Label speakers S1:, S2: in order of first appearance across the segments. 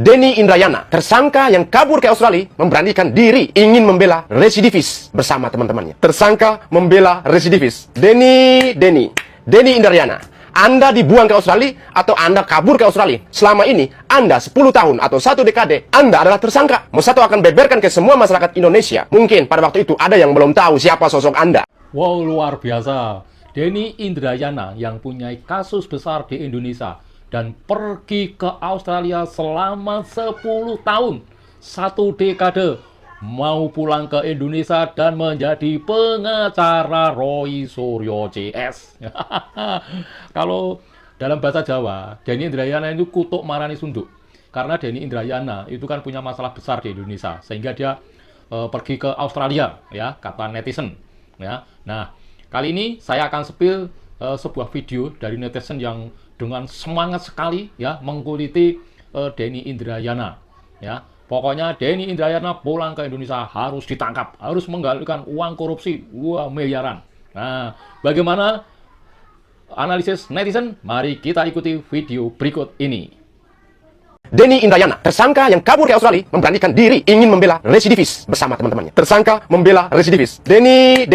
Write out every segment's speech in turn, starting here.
S1: Denny Indrayana, tersangka yang kabur ke Australia, memberanikan diri ingin membela residivis bersama teman-temannya. Tersangka membela residivis. Denny Indrayana, Anda dibuang ke Australia atau Anda kabur ke Australia. Selama ini, Anda 10 tahun atau 1 dekade, Anda adalah tersangka. Mosato akan beberkan ke semua masyarakat Indonesia. Mungkin pada waktu itu ada yang belum tahu siapa sosok Anda.
S2: Wow, luar biasa. Denny Indrayana yang punya kasus besar di Indonesia dan pergi ke Australia selama 10 tahun, 1 dekade, mau pulang ke Indonesia dan menjadi pengacara Roy Suryo CS. Kalau dalam bahasa Jawa, Denny Indrayana itu kutuk marani sunduk. Karena Denny Indrayana itu kan punya masalah besar di Indonesia, sehingga dia pergi ke Australia, ya, kata netizen. Ya. Nah, kali ini saya akan spill sebuah video dari netizen yang dengan semangat sekali, ya, mengkuliti Denny Indrayana. Ya. Pokoknya Denny Indrayana pulang ke Indonesia harus ditangkap, harus menggalikan uang korupsi 2 miliaran. Nah, bagaimana analisis netizen? Mari kita ikuti video berikut ini.
S1: Denny Indrayana, tersangka yang kabur ke Australia, memberanikan diri ingin membela residivis bersama teman-temannya. Tersangka membela residivis. Denny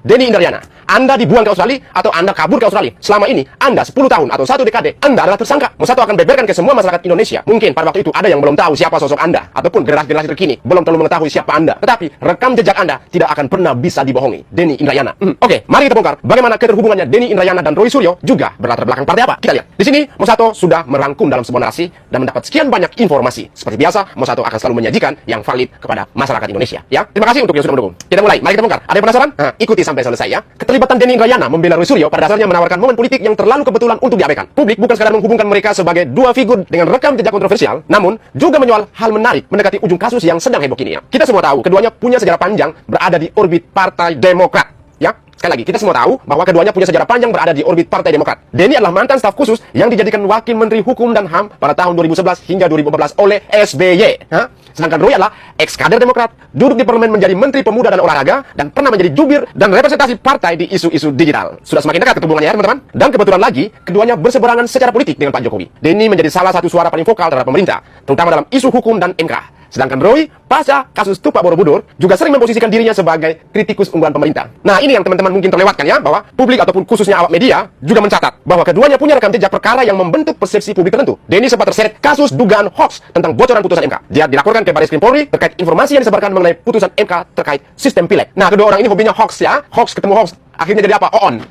S1: Indrayana, Anda dibuang ke Australia atau Anda kabur ke Australia. Selama ini, Anda 10 tahun atau 1 dekade, Anda adalah tersangka. Mosato akan beberkan ke semua masyarakat Indonesia. Mungkin pada waktu itu ada yang belum tahu siapa sosok Anda, ataupun generasi terkini belum terlalu mengetahui siapa Anda. Tetapi, rekam jejak Anda tidak akan pernah bisa dibohongi. Denny Indrayana. Oke, mari kita bongkar bagaimana keterhubungannya Denny Indrayana dan Roy Suryo juga berlatar belakang partai apa. Kita lihat. Di sini, Mosato sudah merangkum dalam sebuah narasi dan mendapat sekian banyak informasi. Seperti biasa, Mosato akan selalu menyajikan yang valid kepada masyarakat Indonesia. Ya, terima kasih untuk yang sudah mendukung. Kita mulai. Mari kita bongkar. Ada yang penasaran? Nah, ikuti sampai selesai ya. Keterlibatan Denny Indrayana membela Roy Suryo pada dasarnya menawarkan momen politik yang terlalu kebetulan untuk diabaikan. Publik bukan sekadar menghubungkan mereka sebagai dua figur dengan rekam jejak kontroversial, namun juga menyoal hal menarik mendekati ujung kasus yang sedang heboh kini ya. Kita semua tahu keduanya punya sejarah panjang berada di orbit Partai Demokrat. Ya, sekali lagi, kita semua tahu bahwa keduanya punya sejarah panjang berada di orbit Partai Demokrat. Denny adalah mantan staf khusus yang dijadikan Wakil Menteri Hukum dan HAM pada tahun 2011 hingga 2014 oleh SBY. Sedangkan Roy adalah ex-kader Demokrat, duduk di parlemen menjadi Menteri Pemuda dan Olahraga, dan pernah menjadi jubir dan representasi partai di isu-isu digital. Sudah semakin dekat hubungannya ya teman-teman. Dan kebetulan lagi, keduanya berseberangan secara politik dengan Pak Jokowi. Denny menjadi salah satu suara paling vokal terhadap pemerintah, terutama dalam isu hukum dan MK. Sedangkan Roy, pasca kasus Tupak Borobudur, juga sering memposisikan dirinya sebagai kritikus unggulan pemerintah. Nah, ini yang teman-teman mungkin terlewatkan ya, bahwa publik ataupun khususnya awak media juga mencatat bahwa keduanya punya rekam jejak perkara yang membentuk persepsi publik tertentu. Denny sempat terseret kasus dugaan hoax tentang bocoran putusan MK. Dia dilaporkan ke Baris Krim Polri terkait informasi yang disebarkan mengenai putusan MK terkait sistem pileg. Nah, kedua orang ini hobinya hoax ya, hoax ketemu hoax. Akhirnya jadi apa? On.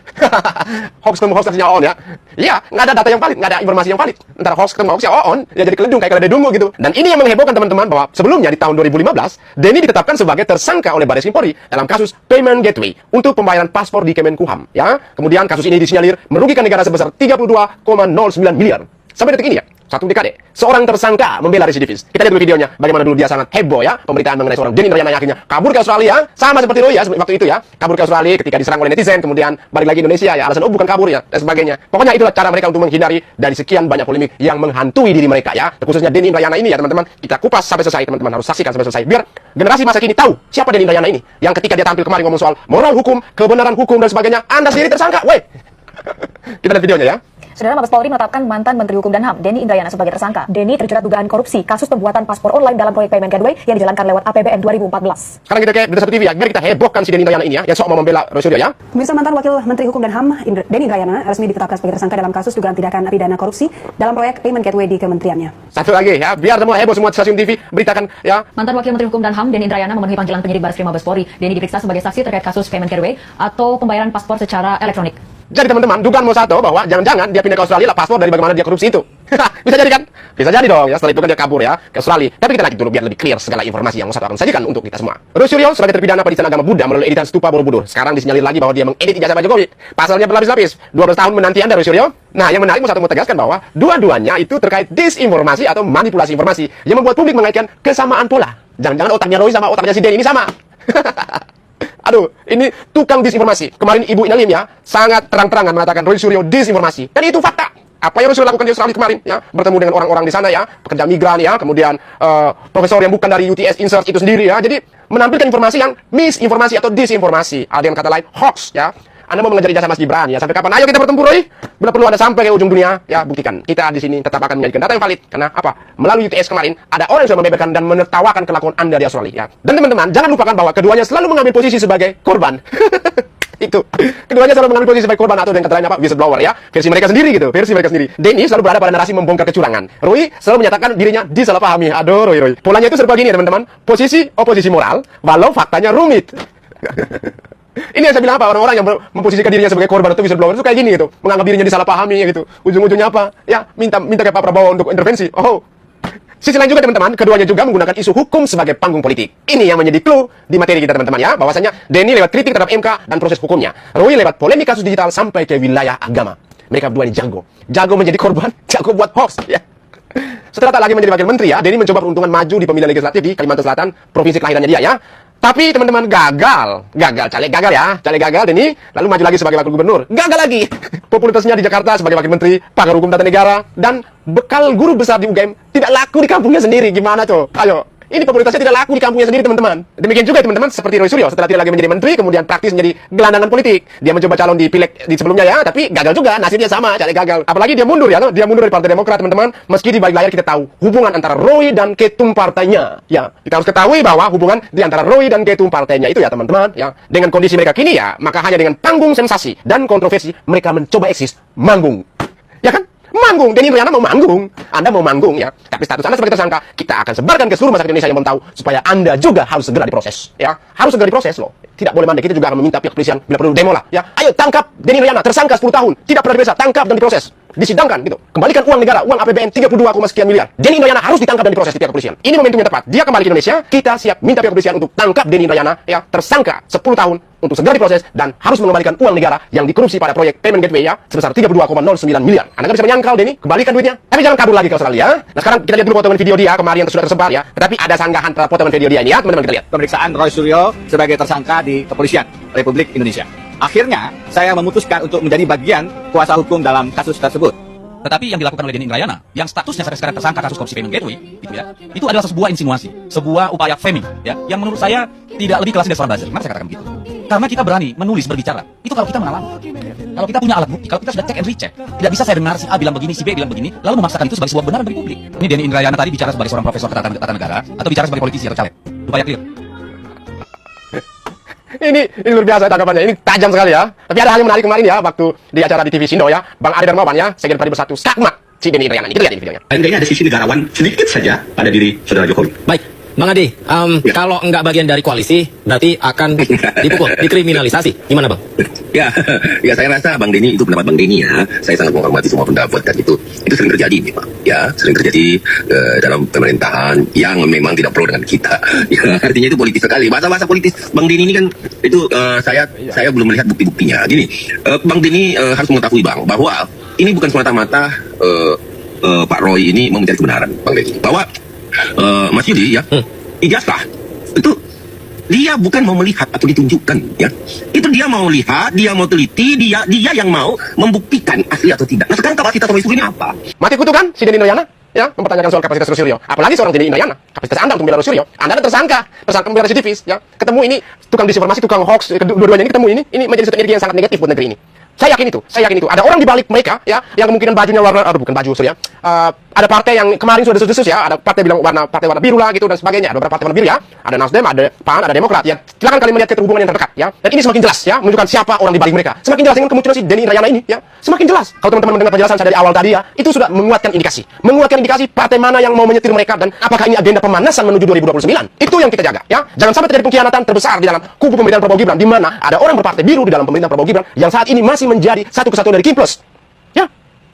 S1: Hoax ketemu hoax artinya on ya. Iya, nggak ada data yang valid, nggak ada informasi yang valid. Antara hoax ketemu hoax ya on, ya jadi keledung kayak keledai dungu gitu. Dan ini yang menghebohkan teman-teman bahwa sebelumnya di tahun 2015, Denny ditetapkan sebagai tersangka oleh Baris Krim Polri dalam kasus payment gateway untuk pembayaran paspor di Kemenkumham. Ya, kemudian kasus ini disinyalir merugikan negara sebesar 32,09 miliar. Sampai detik ini ya, 1 dekade, seorang tersangka membela residivis. Kita lihat dulu videonya, bagaimana dulu dia sangat heboh ya, pemberitaan mengenai seorang Denny Indrayana yang akhirnya kabur ke Australia, sama seperti Roy ya, waktu itu ya, kabur ke Australia ketika diserang oleh netizen, kemudian balik lagi Indonesia ya, alasan bukan kabur ya, dan sebagainya. Pokoknya itulah cara mereka untuk menghindari dari sekian banyak polemik yang menghantui diri mereka ya, khususnya Denny Indrayana ini ya teman-teman. Kita kupas sampai selesai, teman-teman harus saksikan sampai selesai, biar generasi masa kini tahu siapa Denny Indrayana ini, yang ketika dia tampil kemarin ngomong soal moral hukum, kebenaran hukum dan sebagainya, Anda sendiri tersangka, weh. Kita lihat videonya ya.
S3: Saudara, Mabes Polri menetapkan mantan Menteri Hukum dan HAM Denny Indrayana sebagai tersangka. Denny terjerat dugaan korupsi kasus pembuatan paspor online dalam proyek Payment Gateway yang dijalankan lewat APBN 2014.
S1: Sekarang kita ke Berita Satu TV ya, biar kita hebohkan si Denny Indrayana ini ya, yang sok mau membela Roy Suryo ya.
S3: Pemirsa, mantan Wakil Menteri Hukum dan HAM Denny Indrayana resmi ditetapkan sebagai tersangka dalam kasus dugaan tindakan pidana korupsi dalam proyek Payment Gateway di kementeriannya.
S1: Satu lagi ya, biar semua heboh semua stasiun TV beritakan ya.
S3: Mantan Wakil Menteri Hukum dan HAM Denny Indrayana memenuhi panggilan penyidik Baris Krim Mabes Polri. Denny diperiksa sebagai saksi terkait kasus Payment Gateway atau pembayaran paspor secara elektronik.
S1: Jadi teman-teman, dugaan Mosato bahwa jangan-jangan dia pindah ke Australia lah paspor dari bagaimana dia korupsi itu. Bisa jadi kan? Bisa jadi dong ya, setelah itu kan dia kabur ya ke Australia. Tapi kita lanjut dulu biar lebih clear segala informasi yang Mosato akan sajikan untuk kita semua. Roy Suryo sebagai terpidana penistaan agama Buddha melalui editan Stupa Borobudur. Sekarang disinyalir lagi bahwa dia mengedit ijazah Pak Jokowi. Pasalnya berlapis-lapis. 12 tahun menanti Anda Roy Suryo. Nah, yang menarik Mosato mau tegaskan bahwa dua-duanya itu terkait disinformasi atau manipulasi informasi yang membuat publik mengaitkan kesamaan pola. Jangan-jangan otaknya Roy sama otaknya si Denny ini sama. Aduh, ini tukang disinformasi. Kemarin Ibu Inalim ya, sangat terang-terangan mengatakan Roy Suryo disinformasi. Dan itu fakta. Apa yang Roy Suryo lakukan di Australia kemarin ya, bertemu dengan orang-orang di sana ya, pekerja migran ya, kemudian profesor yang bukan dari UTS Insert itu sendiri ya. Jadi menampilkan informasi yang misinformasi atau disinformasi. Ada yang kata lain hoax ya. Anda mau mengejar ijazah Mas Gibran ya, sampai kapan? Ayo kita bertempur, Roy. Bila perlu Anda sampai ke ujung dunia, ya buktikan. Kita di sini tetap akan menjadikan data yang valid. Karena apa? Melalui UTS kemarin, ada orang yang sudah membeberkan dan menertawakan kelakuan Anda di Australia. Ya. Dan teman-teman, jangan lupakan bahwa keduanya selalu mengambil posisi sebagai korban. Itu keduanya selalu mengambil posisi sebagai korban atau dengan kata lain apa, whistleblower ya, versi mereka sendiri gitu, versi mereka sendiri. Denny selalu berada pada narasi membongkar kecurangan. Roy selalu menyatakan dirinya disalahpahami. Aduh, Roy. Polanya itu serba gini ya teman-teman, posisi oposisi moral walau faktanya rumit. Ini yang saya bilang apa, orang-orang yang memposisikan dirinya sebagai korban atau whistleblower itu kayak gini gitu, menganggap dirinya disalahpahami gitu. Ujung-ujungnya apa ya, minta ke Pak Prabowo untuk intervensi. Sisi lain juga teman-teman, keduanya juga menggunakan isu hukum sebagai panggung politik. Ini yang menjadi clue di materi kita teman-teman ya, bahwasanya Denny lewat kritik terhadap MK dan proses hukumnya, Roy lewat polemik kasus digital sampai ke wilayah agama. Mereka berdua ini jago menjadi korban, jago buat hoax ya. Setelah tak lagi menjadi wakil menteri ya, Denny mencoba peruntungan maju di pemilihan legislatif di Kalimantan Selatan, provinsi kelahirannya dia ya. Tapi teman-teman gagal gagal Denny, lalu maju lagi sebagai wakil gubernur, gagal lagi. Popularitasnya di Jakarta sebagai wakil menteri, pakar hukum tata negara, dan bekal guru besar di UGM tidak laku di kampungnya sendiri. Gimana tuh? Ayo. Ini popularitasnya tidak laku di kampungnya sendiri, teman-teman. Demikian juga teman-teman seperti Roy Suryo, setelah tidak lagi menjadi menteri, kemudian praktis menjadi gelandangan politik. Dia mencoba calon di pileg di sebelumnya ya, tapi gagal juga, nasibnya sama, caleg gagal. Apalagi dia mundur ya, dia mundur dari Partai Demokrat, teman-teman. Meski di balik layar kita tahu hubungan antara Roy dan ketum partainya. Ya, kita harus ketahui bahwa hubungan di antara Roy dan ketum partainya itu ya, teman-teman, ya. Dengan kondisi mereka kini ya, maka hanya dengan panggung sensasi dan kontroversi mereka mencoba eksis manggung. Ya kan? Manggung, Denny Indrayana mau manggung. Anda mau manggung ya, tapi status Anda sebagai tersangka kita akan sebarkan ke seluruh masyarakat Indonesia yang belum tahu, supaya Anda juga harus segera diproses ya. Harus segera diproses loh. Tidak boleh mandek. Kita juga akan meminta pihak kepolisian bila perlu demo lah ya. Ayo tangkap Denny Indrayana, tersangka 10 tahun, tidak pernah diperiksa, tangkap dan diproses. Disidangkan gitu. Kembalikan uang negara, uang APBN 32, sekian miliar. Denny Indrayana harus ditangkap dan diproses di pihak kepolisian. Ini momentum yang tepat. Dia kembali ke Indonesia, kita siap minta pihak kepolisian untuk tangkap Denny Indrayana ya, tersangka 10 tahun untuk segera diproses dan harus mengembalikan uang negara yang dikorupsi pada proyek Payment Gateway ya, sebesar 32,09 miliar. Anda nggak bisa menyangkal Denny, kembalikan duitnya. Tapi jangan kabur lagi ke Australia. Nah sekarang kita lihat dulu potongan video dia kemarin yang sudah tersebar ya. Tetapi ada sanggahan terhadap potongan video dia ini ya, teman-teman, kita lihat.
S4: Pemeriksaan Roy Suryo sebagai tersangka di Kepolisian Republik Indonesia. Akhirnya, saya memutuskan untuk menjadi bagian kuasa hukum dalam kasus tersebut.
S5: Tetapi yang dilakukan oleh Denny Indrayana, yang statusnya sekarang tersangka kasus korupsi Payment Gateway, gitu ya, itu adalah sebuah insinuasi, sebuah upaya framing, ya, yang menurut saya tidak lebih kelas dari seorang buzzer. Kenapa saya katakan begitu? Karena kita berani menulis, berbicara. Itu kalau kita mengalami. Kalau kita punya alat bukti, kalau kita sudah check and recheck, tidak bisa saya dengar si A bilang begini, si B bilang begini, lalu memaksakan itu sebagai sebuah kebenaran bagi publik. Ini Denny Indrayana tadi bicara sebagai seorang profesor tata negara, atau bicara sebagai politisi atau caleg. Supaya clear.
S1: Ini luar biasa tanggapannya, ini tajam sekali ya. Tapi ada hal yang menarik kemarin ya, waktu di acara di TV Sindo ya, Bang Ari Darmawan ya, Sekjen Partai Bersatu, skakmat si Denny Indrayana. Kita lihat ini videonya.
S6: Kayaknya ada sisi negarawan sedikit saja pada diri saudara Jokowi.
S7: Baik, Bang Adi, kalau nggak bagian dari koalisi, berarti akan dipukul, dikriminalisasi. Gimana Bang?
S6: Ya, ya saya rasa Bang Denny itu pendapat Bang Denny ya. Saya sangat menghormati semua pendapat dan itu sering terjadi memang. Ya, sering terjadi dalam pemerintahan yang memang tidak pro dengan kita. Ya, artinya itu politis sekali. Bahasa-bahasa politis Bang Denny ini kan itu saya belum melihat bukti-buktinya. Gini, Bang Denny harus mengetahui Bang bahwa ini bukan semata-mata Pak Roy ini mau mencari kebenaran Bang Denny. Bahwa Mas Yudi ya, ijazah itu dia bukan mau melihat atau ditunjukkan ya. Itu dia mau lihat, dia mau teliti, dia yang mau membuktikan asli atau tidak. Nah sekarang kapasitas Roy Suryo ini apa?
S1: Mati kutu kan si Denny Indrayana? Ya, mempertanyakan soal kapasitas Roy Suryo. Apalagi seorang Denny Indrayana, kapasitas Anda untuk membela Roy Suryo. Anda adalah tersangka membela residivis ya. Ketemu ini tukang disinformasi, tukang hoax, kedua-duanya ini ketemu ini menjadi satu energi yang sangat negatif buat negeri ini. Saya yakin itu. Ada orang di balik mereka ya, yang kemungkinan bajunya warna, bukan baju sorry ya. Ada partai yang kemarin sudah desus-desus ya, ada partai bilang partai warna biru lah gitu dan sebagainya. Ada beberapa partai warna biru ya, ada Nasdem, ada PAN, ada Demokrat ya. Silakan kalian melihat keterhubungan yang terdekat ya. Dan ini semakin jelas ya, menunjukkan siapa orang di balik mereka. Semakin jelas dengan kemunculan si Denny Indrayana ini ya. Semakin jelas. Kalau teman-teman mendengar penjelasan saya dari awal tadi ya, itu sudah menguatkan indikasi partai mana yang mau menyetir mereka dan apakah ini agenda pemanasan menuju 2029. Itu yang kita jaga ya. Jangan sampai terjadi pengkhianatan terbesar di dalam kubu pemerintahan Prabowo Gibran, di mana ada orang berpartai biru di dalam pemerintahan Prabowo Gibran yang saat ini masih menjadi satu kesatuan dari Kim Plus. Ya.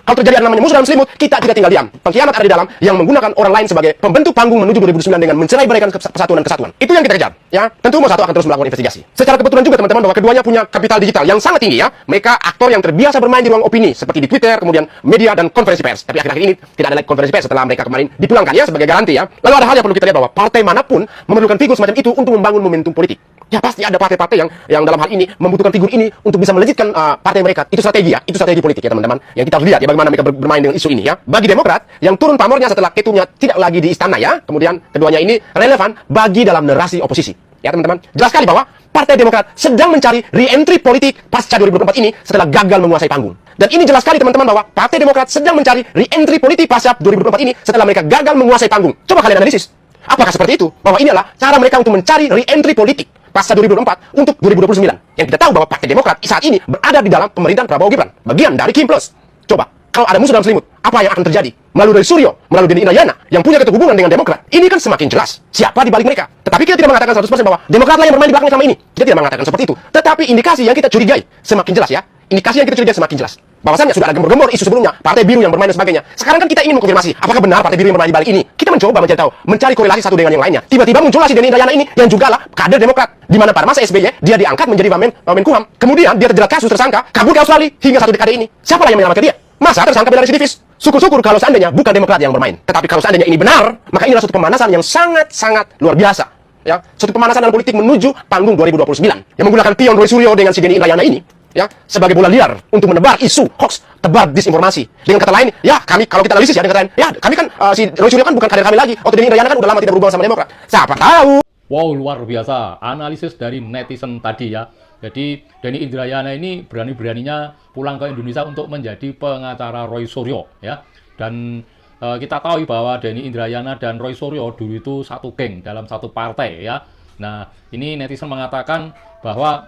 S1: Kalau terjadi ada namanya musuh dalam selimut, kita tidak tinggal diam. Pengkhianat ada di dalam yang menggunakan orang lain sebagai pembentuk panggung menuju 2029 dengan mencerai-beraikan persatuan dan kesatuan. Itu yang kita kejar. Ya, tentu Mo1 akan terus melakukan investigasi. Secara kebetulan juga teman-teman bahwa keduanya punya kapital digital yang sangat tinggi ya. Mereka aktor yang terbiasa bermain di ruang opini seperti di Twitter, kemudian media dan konferensi pers. Tapi akhir-akhir ini tidak ada lagi konferensi pers setelah mereka kemarin dipulangkan ya sebagai garansi ya. Lalu ada hal yang perlu kita lihat bahwa partai manapun memerlukan figur semacam itu untuk membangun momentum politik. Ya pasti ada partai-partai yang dalam hal ini membutuhkan figur ini untuk bisa melejitkan partai mereka. Itu strategi ya, itu strategi politik ya teman-teman. Yang kita harus lihat ya bagaimana mereka bermain dengan isu ini ya. Bagi Demokrat yang turun pamornya setelah ketumnya tidak lagi di istana ya, kemudian keduanya ini relevan bagi dalam narasi oposisi. Ya teman-teman, jelas sekali bahwa Partai Demokrat sedang mencari re-entry politik pasca 2024 ini setelah gagal menguasai panggung. Dan ini jelas sekali teman-teman bahwa Partai Demokrat sedang mencari re-entry politik pasca 2024 ini setelah mereka gagal menguasai panggung. Coba kalian analisis. Apakah seperti itu? Bahwa ini adalah cara mereka untuk mencari re-entry politik pasca 2024 untuk 2029. Yang kita tahu bahwa Partai Demokrat saat ini berada di dalam pemerintahan Prabowo Gibran, bagian dari Kim Plus. Coba, kalau ada musuh dalam selimut, apa yang akan terjadi? Melalui Suryo, melalui Denny Indrayana, yang punya keterhubungan dengan Demokrat. Ini kan semakin jelas siapa di balik mereka. Tetapi kita tidak mengatakan 100% bahwa Demokratlah yang bermain di belakang selama ini. Kita tidak mengatakan seperti itu. Tetapi indikasi yang kita curigai semakin jelas ya. Indikasi yang kita curigai semakin jelas. Bahwasannya sudah ada gembor-gembor isu sebelumnya, Partai Biru yang bermain dan sebagainya. Sekarang kan kita ingin mengkonfirmasi, apakah benar Partai Biru yang bermain di balik ini? Kita mencoba mencari tahu, mencari korelasi satu dengan yang lainnya. Tiba-tiba muncullah si Denny Indrayana ini, yang juga lah kader Demokrat. Di mana pada masa SBY, dia diangkat menjadi Wamenkumham. Kemudian dia terjerat kasus tersangka, kabur ke Australia hingga 1 dekade ini. Siapa yang menyelamatkan dia? Masa tersangka bela residivis? Syukur-syukur kalau seandainya bukan Demokrat yang bermain. Tetapi kalau seandainya ini benar, maka inilah suatu pemanasan yang sangat-sangat luar biasa. Ya, suatu pemanasan dalam politik menuju panggung 2029 yang menggunakan pion Roy Suryo dengan si Denny Indrayana ini, ya, sebagai bola liar untuk menebar isu hoax, tebar disinformasi. Dengan kata lain, ya kami kalau kita analisis ya dengan kata lain, ya kami kan si Roy Suryo kan bukan kader kami lagi. Denny Indrayana kan udah lama tidak berhubungan sama Demokrat. Siapa tahu.
S2: Wow, luar biasa analisis dari netizen tadi ya. Jadi Denny Indrayana ini berani-beraninya pulang ke Indonesia untuk menjadi pengacara Roy Suryo ya. Dan kita tahu bahwa Denny Indrayana dan Roy Suryo dulu itu satu geng dalam satu partai ya. Nah, ini netizen mengatakan bahwa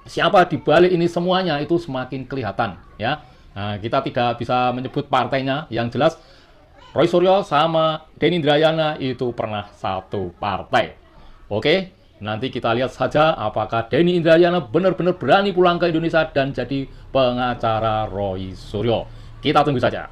S2: siapa di balik ini semuanya itu semakin kelihatan ya. Nah, kita tidak bisa menyebut partainya, yang jelas Roy Suryo sama Denny Indrayana itu pernah satu partai. Oke, nanti kita lihat saja apakah Denny Indrayana benar-benar berani pulang ke Indonesia dan jadi pengacara Roy Suryo. Kita tunggu saja.